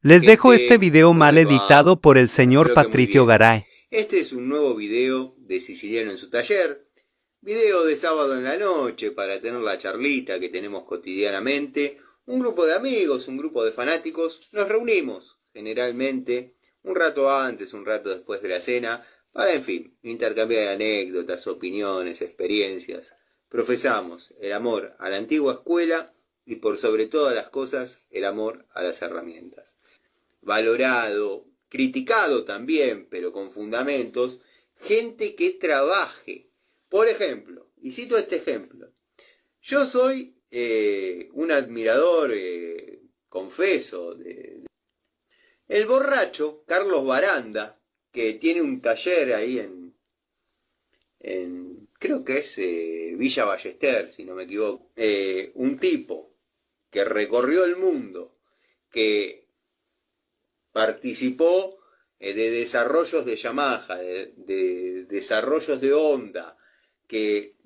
Les dejo este Gente, video ¿cómo mal les va? editado por el Bueno, señor espero que muy Patricio bien. Garay. Este es un nuevo video de Siciliano en su taller. Video de sábado en la noche para tener la charlita que tenemos cotidianamente. Un grupo de amigos, un grupo de fanáticos, nos reunimos generalmente un rato antes, un rato después de la cena, para, en fin, intercambiar anécdotas, opiniones, experiencias. Profesamos el amor a la antigua escuela y por sobre todas las cosas el amor a las herramientas. Valorado, criticado también, pero con fundamentos, gente que trabaje. Por ejemplo, y cito este ejemplo, yo soy un admirador, confeso, el borracho Carlos Baranda, que tiene un taller ahí creo que es Villa Ballester, si no me equivoco. Un tipo que recorrió el mundo, que participó de desarrollos de Yamaha, de desarrollos de Honda, que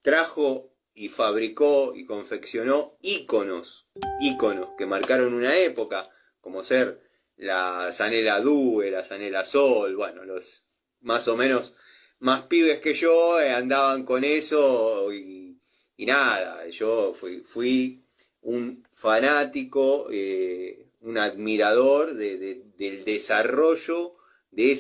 trajo y fabricó y confeccionó íconos que marcaron una época, como ser la Zanela Due, la Zanela Sol, bueno, los más o menos más pibes que yo andaban con eso y nada, yo fui un fanático, un admirador del desarrollo de